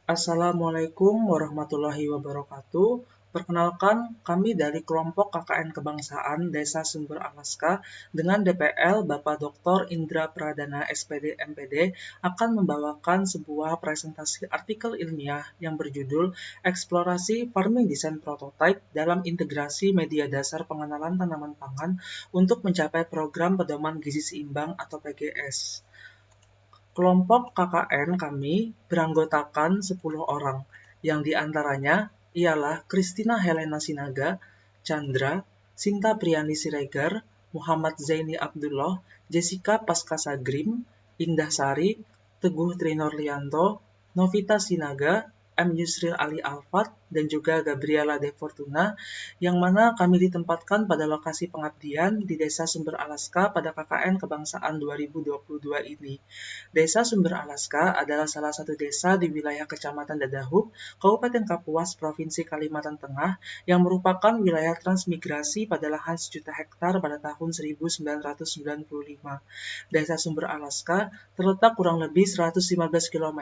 Assalamualaikum warahmatullahi wabarakatuh. Perkenalkan, kami dari kelompok KKN Kebangsaan Desa Sumber Alaska dengan DPL Bapak Dr. Indra Pradana SPD MPD akan membawakan sebuah presentasi artikel ilmiah yang berjudul Eksplorasi Farming Design Prototype dalam Integrasi Media Dasar Pengenalan Tanaman Pangan untuk mencapai Program Pedoman Gizi Seimbang atau PGS. Kelompok KKN kami beranggotakan 10 orang, yang diantaranya ialah Christina Helena Sinaga, Chandra, Sinta Priani Siregar, Muhammad Zaini Abdullah, Jessica Paskasagrim, Indah Sari, Teguh Trinorlianto, Novita Sinaga, M. Yusril Ali Alfat, dan juga Gabriela De Fortuna, yang mana kami ditempatkan pada lokasi pengabdian di Desa Sumber Alaska pada KKN Kebangsaan 2022 ini. Desa Sumber Alaska adalah salah satu desa di wilayah Kecamatan Dadahub, Kabupaten Kapuas, Provinsi Kalimantan Tengah, yang merupakan wilayah transmigrasi pada lahan 1 juta hektar pada tahun 1995. Desa Sumber Alaska terletak kurang lebih 115 km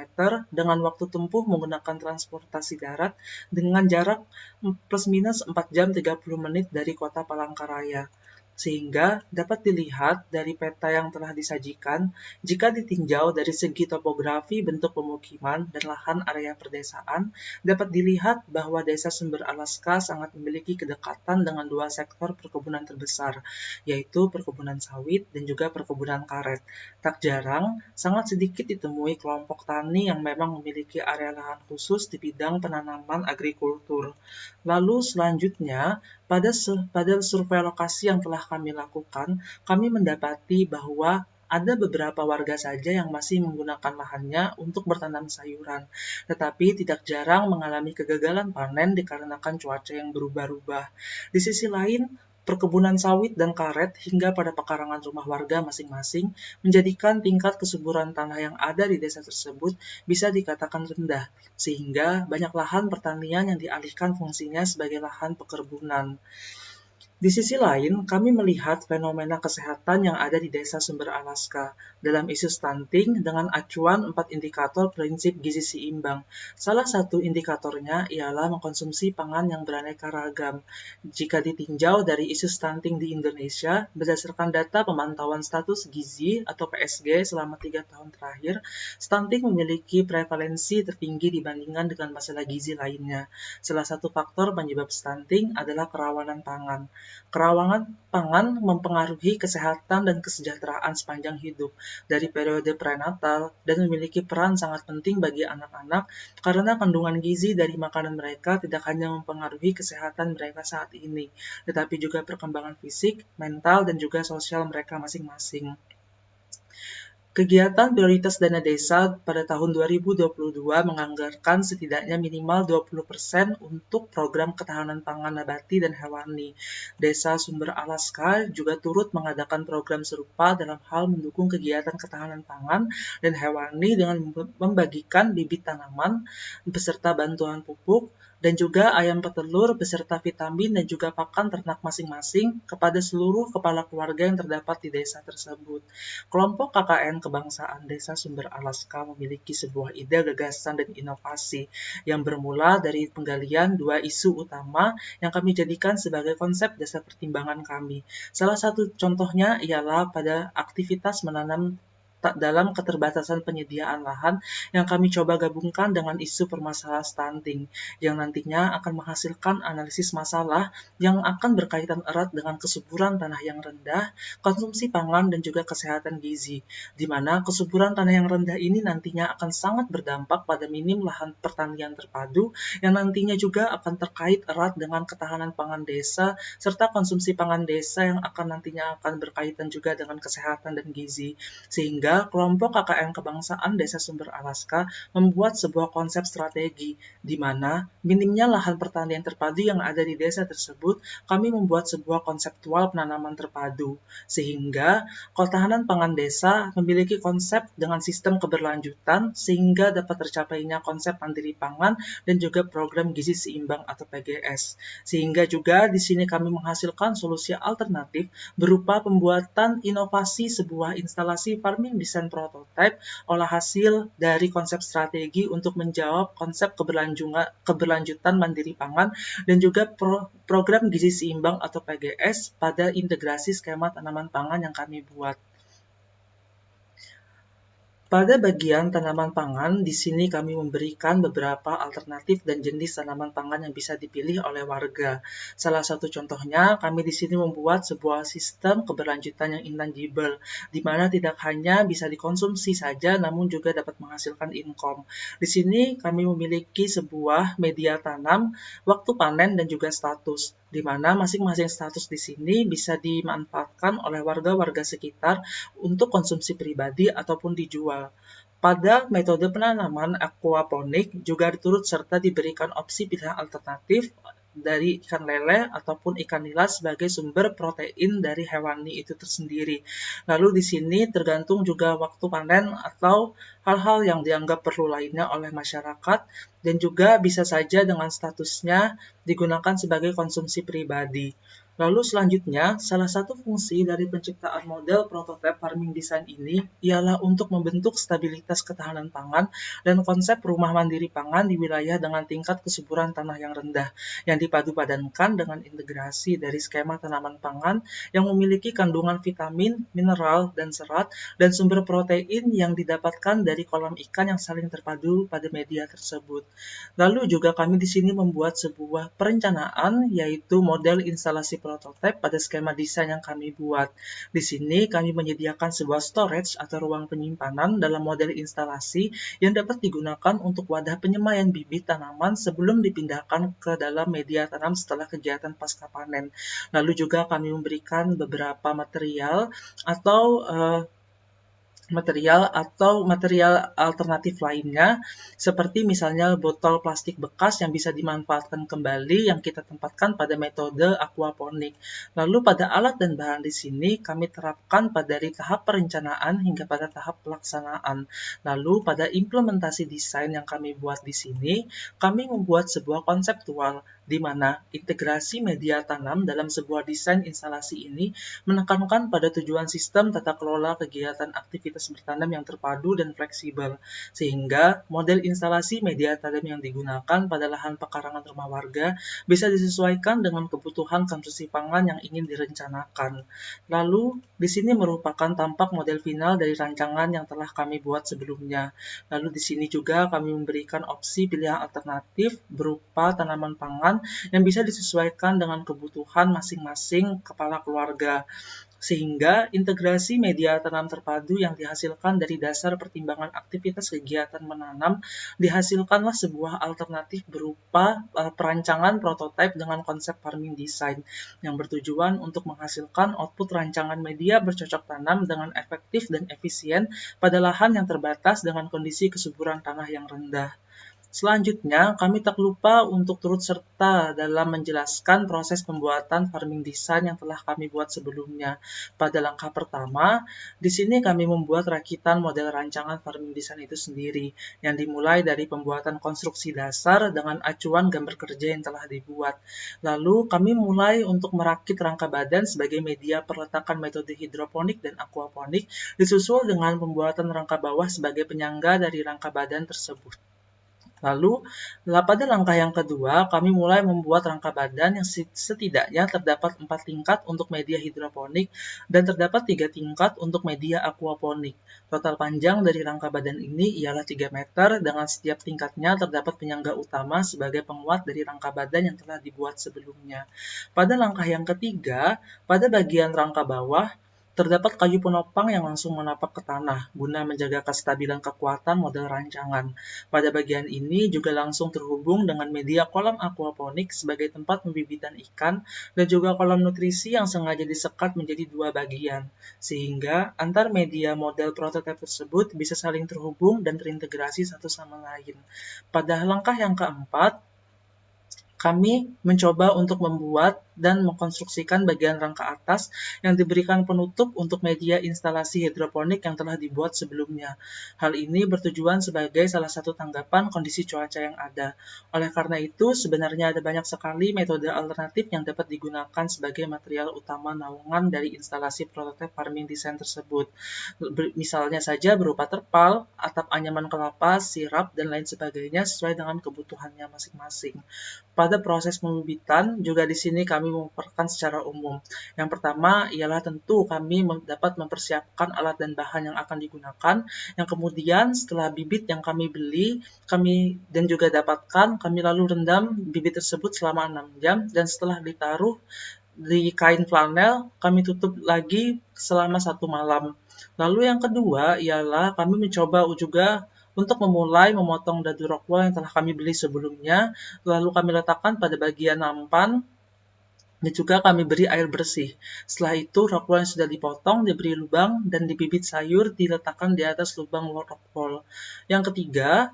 dengan waktu tempuh menggunakan transportasi darat dengan jarak plus minus 4 jam 30 menit dari kota Palangkaraya. Sehingga dapat dilihat dari peta yang telah disajikan, jika ditinjau dari segi topografi bentuk pemukiman dan lahan area perdesaan, dapat dilihat bahwa Desa Sumber Alaska sangat memiliki kedekatan dengan dua sektor perkebunan terbesar, yaitu perkebunan sawit dan juga perkebunan karet. Tak jarang, sangat sedikit ditemui kelompok tani yang memang memiliki area lahan khusus di bidang penanaman agrikultur. Lalu selanjutnya, pada survei lokasi yang telah kami lakukan, kami mendapati bahwa ada beberapa warga saja yang masih menggunakan lahannya untuk bertanam sayuran, tetapi tidak jarang mengalami kegagalan panen dikarenakan cuaca yang berubah-ubah. Di sisi lain, perkebunan sawit dan karet hingga pada pekarangan rumah warga masing-masing menjadikan tingkat kesuburan tanah yang ada di desa tersebut bisa dikatakan rendah, sehingga banyak lahan pertanian yang dialihkan fungsinya sebagai lahan pekebunan. Di sisi lain, kami melihat fenomena kesehatan yang ada di Desa Sumber Alaska dalam isu stunting dengan acuan 4 indikator prinsip gizi seimbang. Salah satu indikatornya ialah mengkonsumsi pangan yang beraneka ragam. Jika ditinjau dari isu stunting di Indonesia, berdasarkan data pemantauan status gizi atau PSG selama 3 tahun terakhir, stunting memiliki prevalensi tertinggi dibandingkan dengan masalah gizi lainnya. Salah satu faktor penyebab stunting adalah kerawanan pangan. Kerawanan pangan mempengaruhi kesehatan dan kesejahteraan sepanjang hidup dari periode prenatal dan memiliki peran sangat penting bagi anak-anak karena kandungan gizi dari makanan mereka tidak hanya mempengaruhi kesehatan mereka saat ini, tetapi juga perkembangan fisik, mental, dan juga sosial mereka masing-masing. Kegiatan prioritas dana desa pada tahun 2022 menganggarkan setidaknya minimal 20% untuk program ketahanan pangan nabati dan hewani. Desa Sumber Alaska juga turut mengadakan program serupa dalam hal mendukung kegiatan ketahanan pangan dan hewani dengan membagikan bibit tanaman beserta bantuan pupuk, dan juga ayam petelur beserta vitamin dan juga pakan ternak masing-masing kepada seluruh kepala keluarga yang terdapat di desa tersebut. Kelompok KKN Kebangsaan Desa Sumber Alaska memiliki sebuah ide, gagasan, dan inovasi yang bermula dari penggalian dua isu utama yang kami jadikan sebagai konsep dasar pertimbangan kami. Salah satu contohnya ialah pada aktivitas menanam dalam keterbatasan penyediaan lahan yang kami coba gabungkan dengan isu permasalahan stunting yang nantinya akan menghasilkan analisis masalah yang akan berkaitan erat dengan kesuburan tanah yang rendah, konsumsi pangan, dan juga kesehatan gizi, di mana kesuburan tanah yang rendah ini nantinya akan sangat berdampak pada minim lahan pertanian terpadu yang nantinya juga akan terkait erat dengan ketahanan pangan desa serta konsumsi pangan desa yang akan nantinya akan berkaitan juga dengan kesehatan dan gizi. Sehingga kelompok KKN Kebangsaan Desa Sumber Alaska membuat sebuah konsep strategi di mana minimnya lahan pertanian terpadu yang ada di desa tersebut, kami membuat sebuah konseptual penanaman terpadu sehingga ketahanan pangan desa memiliki konsep dengan sistem keberlanjutan sehingga dapat tercapainya konsep mandiri pangan dan juga program gizi seimbang atau PGS. Sehingga juga di sini kami menghasilkan solusi alternatif berupa pembuatan inovasi sebuah instalasi farming desain prototipe, olah hasil dari konsep strategi untuk menjawab konsep keberlanjutan mandiri pangan, dan juga program gizi seimbang atau PGS pada integrasi skema tanaman pangan yang kami buat. Pada bagian tanaman pangan, di sini kami memberikan beberapa alternatif dan jenis tanaman pangan yang bisa dipilih oleh warga. Salah satu contohnya, kami di sini membuat sebuah sistem keberlanjutan yang intangible, di mana tidak hanya bisa dikonsumsi saja, namun juga dapat menghasilkan income. Di sini kami memiliki sebuah media tanam, waktu panen, dan juga status, di mana masing-masing status di sini bisa dimanfaatkan oleh warga-warga sekitar untuk konsumsi pribadi ataupun dijual. Pada metode penanaman aquaponik juga turut serta diberikan opsi pilihan alternatif dari ikan lele ataupun ikan nila sebagai sumber protein dari hewani itu tersendiri. Lalu di sini tergantung juga waktu panen atau hal-hal yang dianggap perlu lainnya oleh masyarakat, dan juga bisa saja dengan statusnya digunakan sebagai konsumsi pribadi. Lalu selanjutnya, salah satu fungsi dari penciptaan model prototype farming design ini ialah untuk membentuk stabilitas ketahanan pangan dan konsep rumah mandiri pangan di wilayah dengan tingkat kesuburan tanah yang rendah, yang dipadu-padankan dengan integrasi dari skema tanaman pangan yang memiliki kandungan vitamin, mineral, dan serat, dan sumber protein yang didapatkan dari kolam ikan yang saling terpadu pada media tersebut. Lalu juga kami di sini membuat sebuah perencanaan, yaitu model instalasi prototipe pada skema desain yang kami buat. Di sini kami menyediakan sebuah storage atau ruang penyimpanan dalam model instalasi yang dapat digunakan untuk wadah penyemaian bibit tanaman sebelum dipindahkan ke dalam media tanam setelah kegiatan pasca panen. Lalu juga kami memberikan beberapa material alternatif lainnya, seperti misalnya botol plastik bekas yang bisa dimanfaatkan kembali yang kita tempatkan pada metode aquaponik. Lalu pada alat dan bahan di sini kami terapkan dari tahap perencanaan hingga pada tahap pelaksanaan. Lalu pada implementasi desain yang kami buat di sini, kami membuat sebuah konseptual di mana integrasi media tanam dalam sebuah desain instalasi ini menekankan pada tujuan sistem tata kelola kegiatan aktivitas bertanam yang terpadu dan fleksibel, sehingga model instalasi media tanam yang digunakan pada lahan pekarangan rumah warga bisa disesuaikan dengan kebutuhan konsumsi pangan yang ingin direncanakan. Lalu, di sini merupakan tampak model final dari rancangan yang telah kami buat sebelumnya. Lalu di sini juga kami memberikan opsi pilihan alternatif berupa tanaman pangan yang bisa disesuaikan dengan kebutuhan masing-masing kepala keluarga, sehingga integrasi media tanam terpadu yang dihasilkan dari dasar pertimbangan aktivitas kegiatan menanam dihasilkanlah sebuah alternatif berupa perancangan prototipe dengan konsep farming design yang bertujuan untuk menghasilkan output rancangan media bercocok tanam dengan efektif dan efisien pada lahan yang terbatas dengan kondisi kesuburan tanah yang rendah. Selanjutnya, kami tak lupa untuk turut serta dalam menjelaskan proses pembuatan farming design yang telah kami buat sebelumnya. Pada langkah pertama, di sini kami membuat rakitan model rancangan farming design itu sendiri, yang dimulai dari pembuatan konstruksi dasar dengan acuan gambar kerja yang telah dibuat. Lalu, kami mulai untuk merakit rangka badan sebagai media perletakan metode hidroponik dan aquaponik, disusul dengan pembuatan rangka bawah sebagai penyangga dari rangka badan tersebut. Lalu, pada langkah yang kedua, kami mulai membuat rangka badan yang setidaknya terdapat 4 tingkat untuk media hidroponik dan terdapat 3 tingkat untuk media aquaponik. Total panjang dari rangka badan ini ialah 3 meter, dengan setiap tingkatnya terdapat penyangga utama sebagai penguat dari rangka badan yang telah dibuat sebelumnya. Pada langkah yang ketiga, pada bagian rangka bawah, terdapat kayu penopang yang langsung menapak ke tanah, guna menjaga kestabilan kekuatan model rancangan. Pada bagian ini juga langsung terhubung dengan media kolam aquaponik sebagai tempat pembibitan ikan, dan juga kolam nutrisi yang sengaja disekat menjadi 2 bagian, sehingga antar media model prototipe tersebut bisa saling terhubung dan terintegrasi satu sama lain. Pada langkah yang keempat, kami mencoba untuk membuat dan mengkonstruksikan bagian rangka atas yang diberikan penutup untuk media instalasi hidroponik yang telah dibuat sebelumnya. Hal ini bertujuan sebagai salah satu tanggapan kondisi cuaca yang ada. Oleh karena itu, sebenarnya ada banyak sekali metode alternatif yang dapat digunakan sebagai material utama naungan dari instalasi prototipe farming design tersebut. Misalnya saja berupa terpal, atap anyaman kelapa, sirap, dan lain sebagainya sesuai dengan kebutuhannya masing-masing. Pada proses pembibitan, juga di sini kami memaparkan secara umum. Yang pertama ialah tentu kami dapat mempersiapkan alat dan bahan yang akan digunakan. Yang kemudian setelah bibit yang kami beli, kami dan juga dapatkan, kami lalu rendam bibit tersebut selama 6 jam, dan setelah ditaruh di kain flanel, kami tutup lagi selama 1 malam. Lalu yang kedua ialah kami mencoba juga untuk memulai memotong dadu rockwool yang telah kami beli sebelumnya, lalu kami letakkan pada bagian nampan, dan juga kami beri air bersih. Setelah itu, rockwool yang sudah dipotong diberi lubang dan dibibit sayur diletakkan di atas lubang rockwool. Yang ketiga,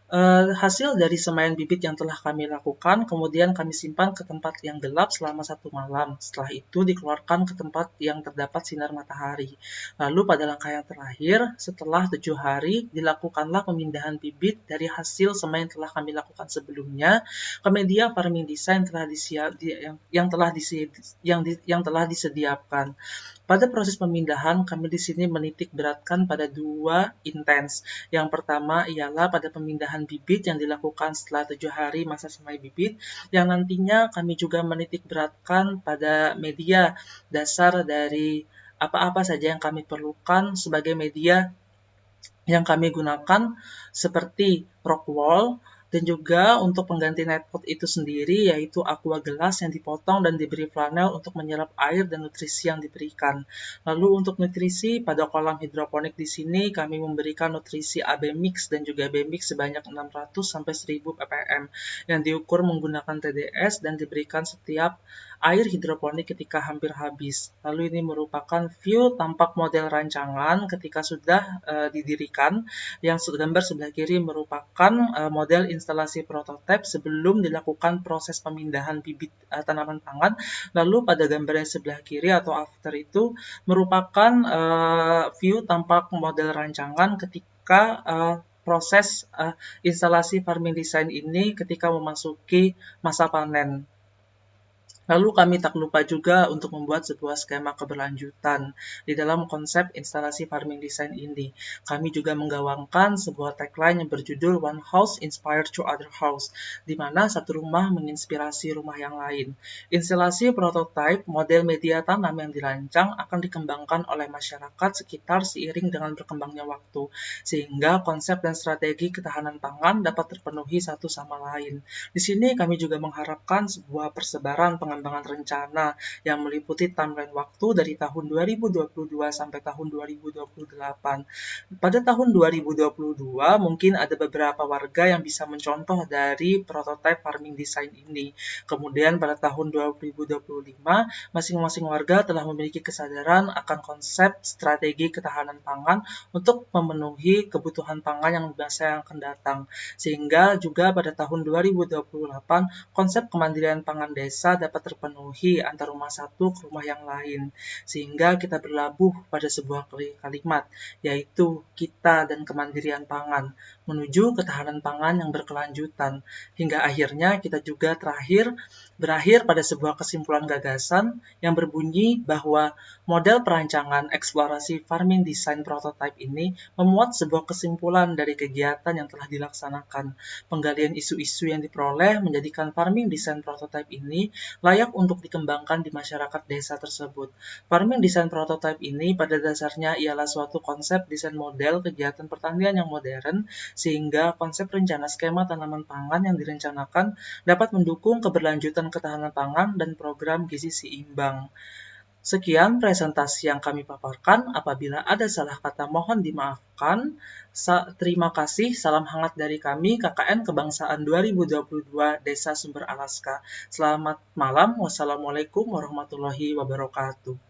hasil dari semaian bibit yang telah kami lakukan, kemudian kami simpan ke tempat yang gelap selama 1 malam. Setelah itu dikeluarkan ke tempat yang terdapat sinar matahari. Lalu pada langkah yang terakhir, setelah 7 hari, dilakukanlah pemindahan bibit dari hasil semai yang telah kami lakukan sebelumnya ke media farming design yang telah disediakan. Pada proses pemindahan, kami di sini menitik beratkan pada 2 intens. Yang pertama ialah pada pemindahan bibit yang dilakukan setelah 7 hari masa semai bibit, yang nantinya kami juga menitik beratkan pada media dasar dari apa-apa saja yang kami perlukan sebagai media yang kami gunakan, seperti rockwool, dan juga untuk pengganti netpot itu sendiri yaitu aqua gelas yang dipotong dan diberi flanel untuk menyerap air dan nutrisi yang diberikan. Lalu untuk nutrisi pada kolam hidroponik di sini kami memberikan nutrisi AB mix dan juga B mix sebanyak 600 sampai 1000 ppm yang diukur menggunakan TDS dan diberikan setiap air hidroponik ketika hampir habis. Lalu ini merupakan view tampak model rancangan ketika sudah didirikan. Yang gambar sebelah kiri merupakan model instalasi prototipe sebelum dilakukan proses pemindahan bibit tanaman pangan. Lalu pada gambar yang sebelah kiri atau after itu merupakan view tampak model rancangan ketika proses instalasi farming design ini ketika memasuki masa panen. Lalu kami tak lupa juga untuk membuat sebuah skema keberlanjutan di dalam konsep instalasi farming design ini. Kami juga menggaungkan sebuah tagline yang berjudul One House Inspired to Other House, di mana satu rumah menginspirasi rumah yang lain. Instalasi prototipe model media tanam yang dirancang akan dikembangkan oleh masyarakat sekitar seiring dengan berkembangnya waktu, sehingga konsep dan strategi ketahanan pangan dapat terpenuhi satu sama lain. Di sini kami juga mengharapkan sebuah persebaran pengembangan rencana yang meliputi timeline waktu dari tahun 2022 sampai tahun 2028. Pada tahun 2022 mungkin ada beberapa warga yang bisa mencontoh dari prototipe farming design ini. Kemudian pada tahun 2025 masing-masing warga telah memiliki kesadaran akan konsep strategi ketahanan pangan untuk memenuhi kebutuhan pangan yang masa yang akan datang. Sehingga juga pada tahun 2028 konsep kemandirian pangan desa dapat terpenuhi antar rumah satu ke rumah yang lain, sehingga kita berlabuh pada sebuah kalimat, yaitu kita dan kemandirian pangan, menuju ketahanan pangan yang berkelanjutan, hingga akhirnya kita juga berakhir pada sebuah kesimpulan gagasan yang berbunyi bahwa model perancangan eksplorasi farming design prototype ini memuat sebuah kesimpulan dari kegiatan yang telah dilaksanakan. Penggalian isu-isu yang diperoleh menjadikan farming design prototype ini layak untuk dikembangkan di masyarakat desa tersebut. Farming design prototype ini pada dasarnya ialah suatu konsep desain model kegiatan pertanian yang modern, sehingga konsep rencana skema tanaman pangan yang direncanakan dapat mendukung keberlanjutan ketahanan pangan dan program gizi seimbang. Sekian presentasi yang kami paparkan. Apabila ada salah kata mohon dimaafkan. Terima kasih. Salam hangat dari kami KKN Kebangsaan 2022 Desa Sumber Alaska. Selamat malam. Wassalamualaikum warahmatullahi wabarakatuh.